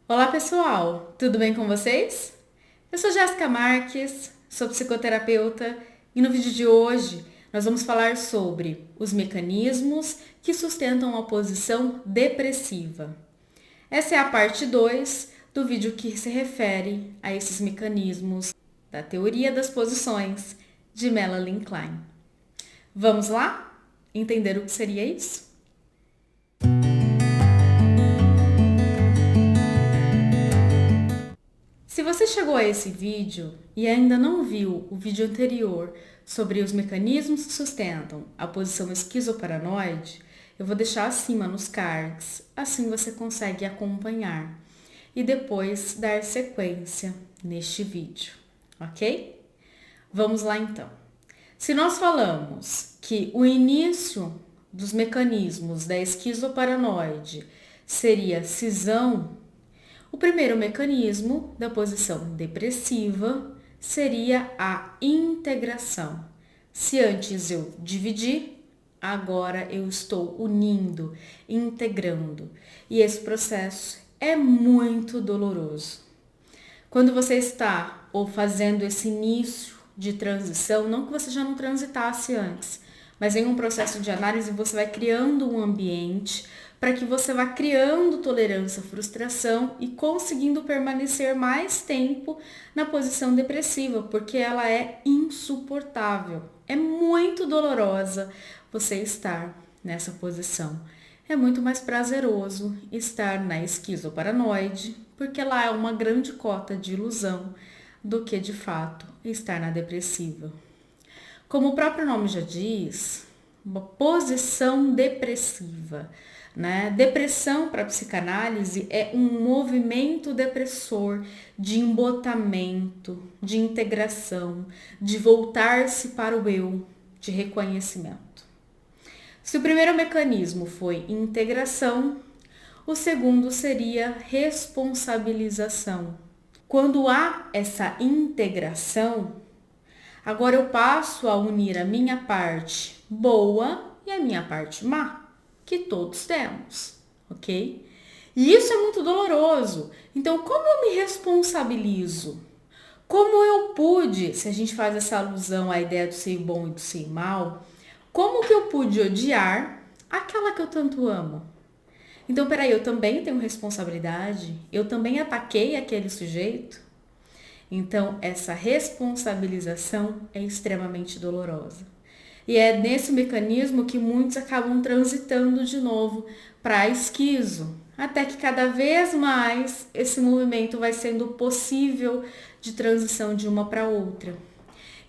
Olá pessoal, tudo bem com vocês? Eu sou Jéssica Marques, sou psicoterapeuta e no vídeo de hoje nós vamos falar sobre os mecanismos que sustentam a posição depressiva. Essa é a parte 2 do vídeo que se refere a esses mecanismos da teoria das posições de Melanie Klein. Vamos lá entender o que seria isso? Se você chegou a esse vídeo e ainda não viu o vídeo anterior sobre os mecanismos que sustentam a posição esquizoparanoide, eu vou deixar acima nos cards, assim você consegue acompanhar e depois dar sequência neste vídeo, ok? Vamos lá então. Se nós falamos que o início dos mecanismos da esquizoparanoide seria cisão, o primeiro mecanismo da posição depressiva seria a integração. Se antes eu dividi, agora eu estou unindo, integrando. E esse processo é muito doloroso. Quando você está ou fazendo esse início de transição, não que você já não transitasse antes, mas em um processo de análise você vai criando um ambiente para que você vá criando tolerância à frustração e conseguindo permanecer mais tempo na posição depressiva, porque ela é insuportável. É muito dolorosa você estar nessa posição. É muito mais prazeroso estar na esquizoparanoide, porque lá é uma grande cota de ilusão do que de fato estar na depressiva. Como o próprio nome já diz, uma posição depressiva, né? Depressão para a psicanálise é um movimento depressor de embotamento, de integração, de voltar-se para o eu, de reconhecimento. Se o primeiro mecanismo foi integração, o segundo seria responsabilização. Quando há essa integração, agora eu passo a unir a minha parte boa e a minha parte má, que todos temos, ok? E isso é muito doloroso. Então, como eu me responsabilizo? Como eu pude, se a gente faz essa alusão à ideia do ser bom e do ser mal, como que eu pude odiar aquela que eu tanto amo? Então, peraí, eu também tenho responsabilidade? Eu também ataquei aquele sujeito? Então, essa responsabilização é extremamente dolorosa. E é nesse mecanismo que muitos acabam transitando de novo para a esquizo, até que cada vez mais esse movimento vai sendo possível de transição de uma para outra.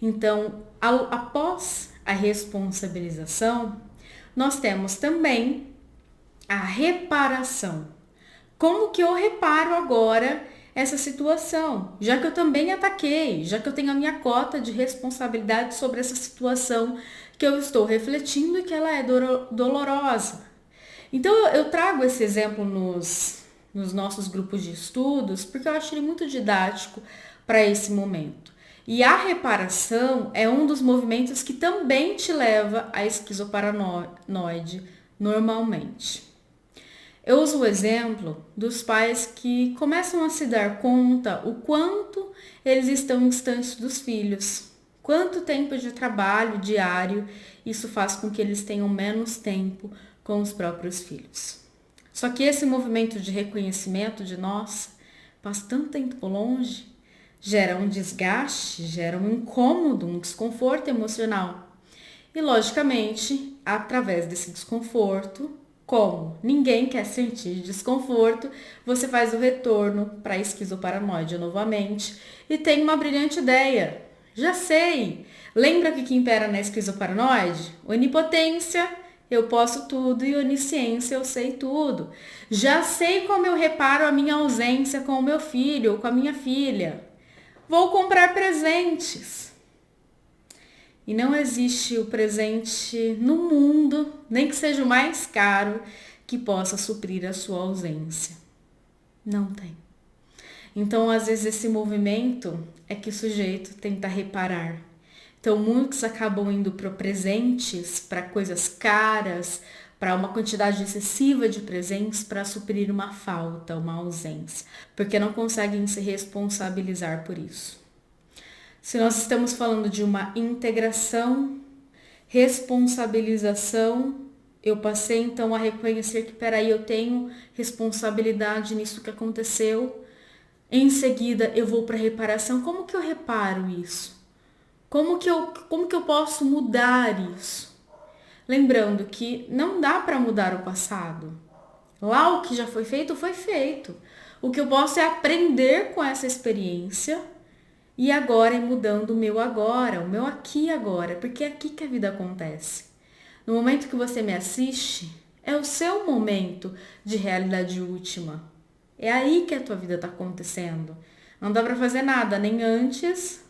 Então, após a responsabilização, nós temos também a reparação. Como que eu reparo agora essa situação? Já que eu também ataquei, já que eu tenho a minha cota de responsabilidade sobre essa situação que eu estou refletindo e que ela é dolorosa. Então eu trago esse exemplo nos nossos grupos de estudos porque eu acho ele muito didático para esse momento. E a reparação é um dos movimentos que também te leva à esquizoparanoide normalmente. Eu uso o exemplo dos pais que começam a se dar conta o quanto eles estão distantes dos filhos, quanto tempo de trabalho diário isso faz com que eles tenham menos tempo com os próprios filhos. Só que esse movimento de reconhecimento de nossa, passa tanto tempo longe, gera um desgaste, gera um incômodo, um desconforto emocional. E logicamente, através desse desconforto, como ninguém quer sentir desconforto, você faz o retorno para a esquizoparanoide novamente e tem uma brilhante ideia. Já sei! Lembra que impera na esquizoparanoide? Onipotência, eu posso tudo, e onisciência, eu sei tudo. Já sei como eu reparo a minha ausência com o meu filho ou com a minha filha. Vou comprar presentes. E não existe o presente no mundo, nem que seja o mais caro, que possa suprir a sua ausência. Não tem. Então, às vezes, esse movimento é que o sujeito tenta reparar. Então, muitos acabam indo para presentes, para coisas caras, para uma quantidade excessiva de presentes para suprir uma falta, uma ausência, porque não conseguem se responsabilizar por isso. Se nós estamos falando de uma integração, responsabilização, eu passei então a reconhecer que, peraí, eu tenho responsabilidade nisso que aconteceu. Em seguida, eu vou para a reparação. Como que eu reparo isso? Como que eu posso mudar isso? Lembrando que não dá para mudar o passado. Lá o que já foi feito, foi feito. O que eu posso é aprender com essa experiência e agora ir mudando o meu agora, o meu aqui e agora, porque é aqui que a vida acontece. No momento que você me assiste, é o seu momento de realidade última. É aí que a tua vida está acontecendo. Não dá para fazer nada, nem antes,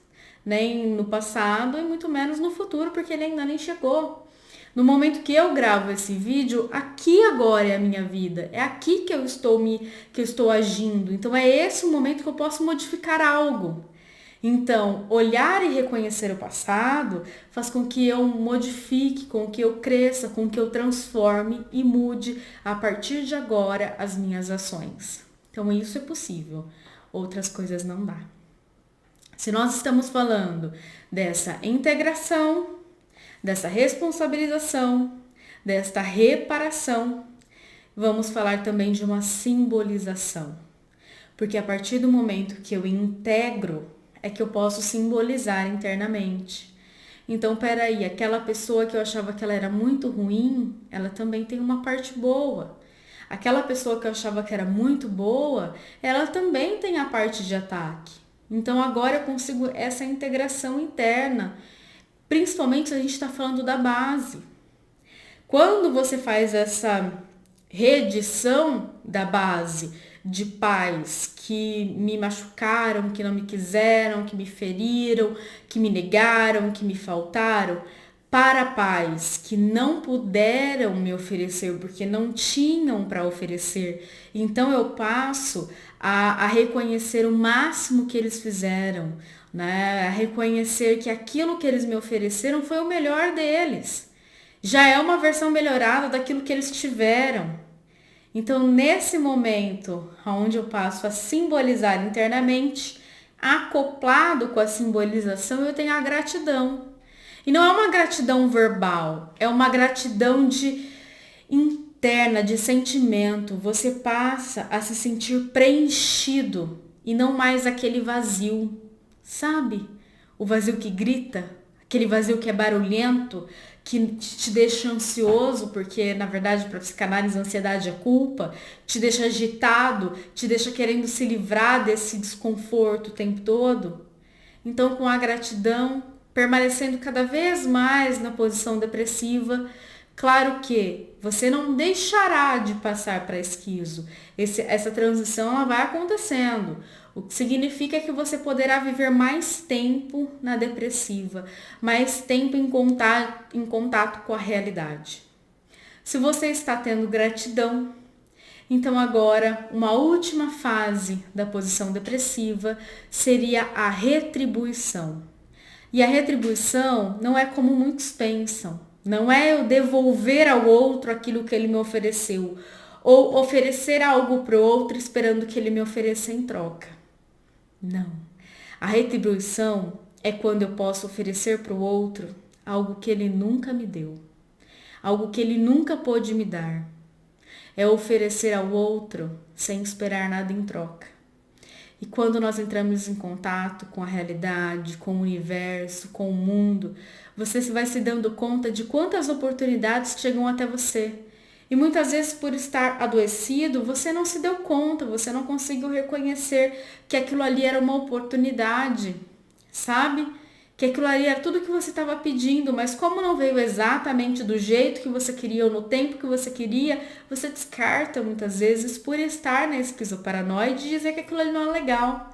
nem no passado e muito menos no futuro, porque ele ainda nem chegou. No momento que eu gravo esse vídeo, aqui agora é a minha vida. É aqui que eu estou agindo. Então é esse o momento que eu posso modificar algo. Então, olhar e reconhecer o passado faz com que eu modifique, com que eu cresça, com que eu transforme e mude a partir de agora as minhas ações. Então, isso é possível. Outras coisas não dá. Se nós estamos falando dessa integração, dessa responsabilização, desta reparação, vamos falar também de uma simbolização. Porque a partir do momento que eu integro, é que eu posso simbolizar internamente. Então, peraí, aquela pessoa que eu achava que ela era muito ruim, ela também tem uma parte boa. Aquela pessoa que eu achava que era muito boa, ela também tem a parte de ataque. Então, agora eu consigo essa integração interna, principalmente se a gente está falando da base. Quando você faz essa reedição da base de pais que me machucaram, que não me quiseram, que me feriram, que me negaram, que me faltaram, para pais que não puderam me oferecer porque não tinham para oferecer. Então eu passo a reconhecer o máximo que eles fizeram, né? A reconhecer que aquilo que eles me ofereceram foi o melhor deles. Já é uma versão melhorada daquilo que eles tiveram. Então, nesse momento, onde eu passo a simbolizar internamente, acoplado com a simbolização, eu tenho a gratidão. E não é uma gratidão verbal, é uma gratidão interna, de sentimento. Você passa a se sentir preenchido e não mais aquele vazio, sabe? O vazio que grita, aquele vazio que é barulhento, que te deixa ansioso, porque na verdade para psicanálise a ansiedade é culpa, te deixa agitado, te deixa querendo se livrar desse desconforto o tempo todo. Então, com a gratidão, permanecendo cada vez mais na posição depressiva, claro que você não deixará de passar para esquizo. Essa transição ela vai acontecendo. O que significa que você poderá viver mais tempo na depressiva, mais tempo em contato com a realidade. Se você está tendo gratidão, então agora uma última fase da posição depressiva seria a retribuição. E a retribuição não é como muitos pensam. Não é eu devolver ao outro aquilo que ele me ofereceu, ou oferecer algo para o outro esperando que ele me ofereça em troca. Não. A retribuição é quando eu posso oferecer para o outro algo que ele nunca me deu, algo que ele nunca pôde me dar. É oferecer ao outro sem esperar nada em troca. E quando nós entramos em contato com a realidade, com o universo, com o mundo, você vai se dando conta de quantas oportunidades chegam até você. E muitas vezes, por estar adoecido, você não se deu conta, você não conseguiu reconhecer que aquilo ali era uma oportunidade, sabe? Que aquilo ali era tudo que você estava pedindo, mas como não veio exatamente do jeito que você queria ou no tempo que você queria, você descarta muitas vezes por estar na esquizoparanoide e dizer que aquilo ali não é legal.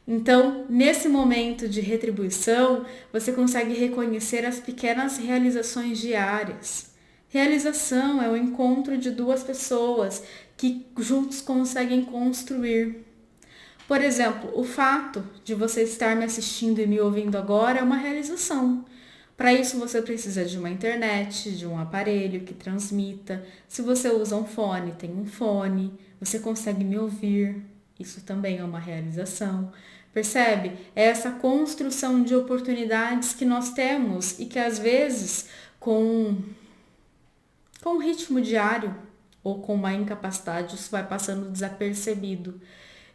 Então, nesse momento de retribuição, você consegue reconhecer as pequenas realizações diárias. Realização é o encontro de duas pessoas que juntos conseguem construir. Por exemplo, o fato de você estar me assistindo e me ouvindo agora é uma realização. Para isso você precisa de uma internet, de um aparelho que transmita. Se você usa um fone, tem um fone, você consegue me ouvir. Isso também é uma realização. Percebe? É essa construção de oportunidades que nós temos e que às vezes com o ritmo diário ou com uma incapacidade isso vai passando desapercebido.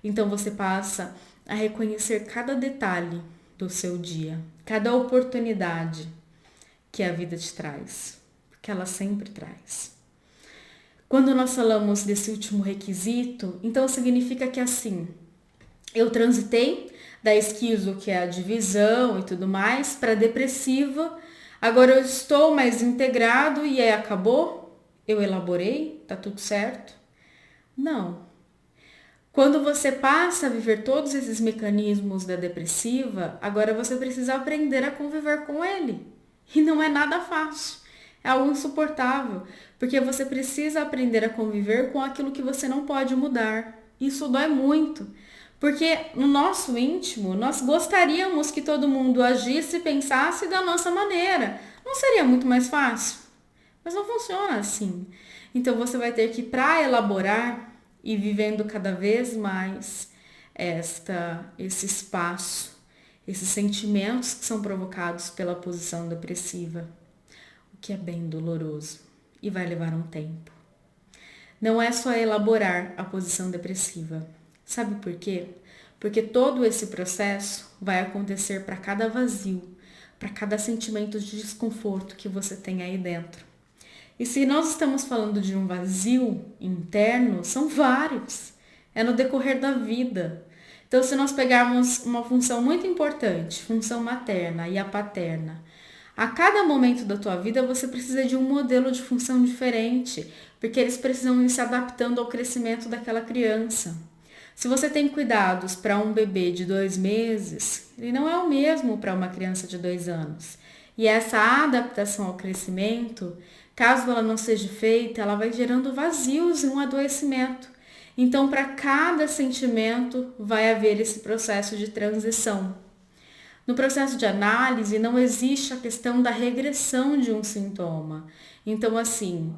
Então você passa a reconhecer cada detalhe do seu dia, cada oportunidade que a vida te traz, que ela sempre traz. Quando nós falamos desse último requisito, então significa que assim, eu transitei da esquizo, que é a divisão e tudo mais, para depressiva, agora eu estou mais integrado e aí acabou? Eu elaborei? Tá tudo certo? Não. Quando você passa a viver todos esses mecanismos da depressiva, agora você precisa aprender a conviver com ele. E não é nada fácil. É algo insuportável, porque você precisa aprender a conviver com aquilo que você não pode mudar. Isso dói muito, porque no nosso íntimo, nós gostaríamos que todo mundo agisse e pensasse da nossa maneira. Não seria muito mais fácil? Mas não funciona assim. Então você vai ter que, para elaborar, e vivendo cada vez mais esse espaço, esses sentimentos que são provocados pela posição depressiva, o que é bem doloroso e vai levar um tempo. Não é só elaborar a posição depressiva. Sabe por quê? Porque todo esse processo vai acontecer para cada vazio, para cada sentimento de desconforto que você tem aí dentro. E se nós estamos falando de um vazio interno, são vários. É no decorrer da vida. Então, se nós pegarmos uma função muito importante, função materna e a paterna, a cada momento da tua vida você precisa de um modelo de função diferente, porque eles precisam ir se adaptando ao crescimento daquela criança. Se você tem cuidados para um bebê de 2 meses, ele não é o mesmo para uma criança de 2 anos. E essa adaptação ao crescimento, caso ela não seja feita, ela vai gerando vazios e um adoecimento. Então, para cada sentimento, vai haver esse processo de transição. No processo de análise, não existe a questão da regressão de um sintoma. Então, assim,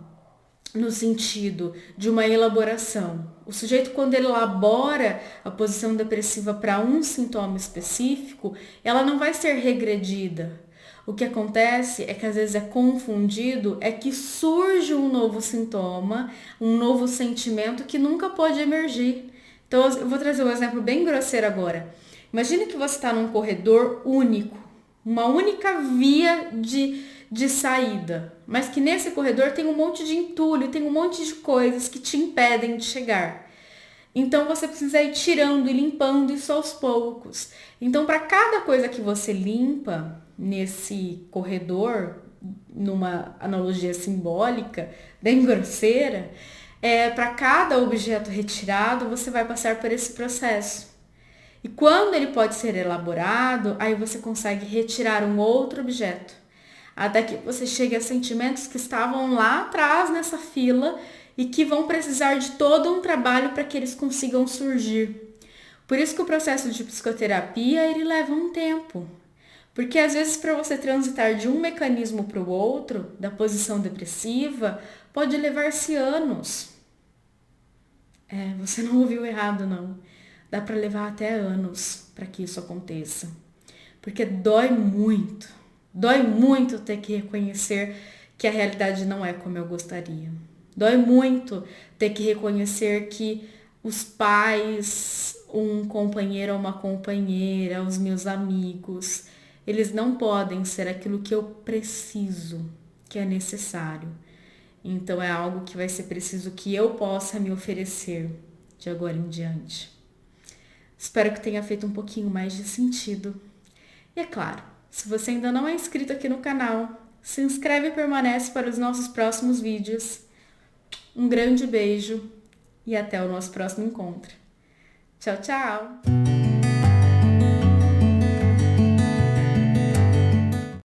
no sentido de uma elaboração, o sujeito, quando ele elabora a posição depressiva para um sintoma específico, ela não vai ser regredida. O que acontece é que às vezes é confundido, é que surge um novo sintoma, um novo sentimento que nunca pode emergir. Então, eu vou trazer um exemplo bem grosseiro agora. Imagine que você está num corredor único, uma única via de saída, mas que nesse corredor tem um monte de entulho, tem um monte de coisas que te impedem de chegar. Então, você precisa ir tirando e limpando isso aos poucos. Então, para cada coisa que você limpa nesse corredor, numa analogia simbólica, bem grosseira, para cada objeto retirado, você vai passar por esse processo. E quando ele pode ser elaborado, aí você consegue retirar um outro objeto, até que você chegue a sentimentos que estavam lá atrás nessa fila e que vão precisar de todo um trabalho para que eles consigam surgir. Por isso que o processo de psicoterapia, ele leva um tempo. Porque às vezes para você transitar de um mecanismo para o outro, da posição depressiva, pode levar-se anos. Você não ouviu errado, não. Dá para levar até anos para que isso aconteça. Porque dói muito ter que reconhecer que a realidade não é como eu gostaria. Dói muito ter que reconhecer que os pais, um companheiro ou uma companheira, os meus amigos, eles não podem ser aquilo que eu preciso, que é necessário. Então é algo que vai ser preciso que eu possa me oferecer de agora em diante. Espero que tenha feito um pouquinho mais de sentido. E é claro, se você ainda não é inscrito aqui no canal, se inscreve e permanece para os nossos próximos vídeos. Um grande beijo e até o nosso próximo encontro. Tchau, tchau!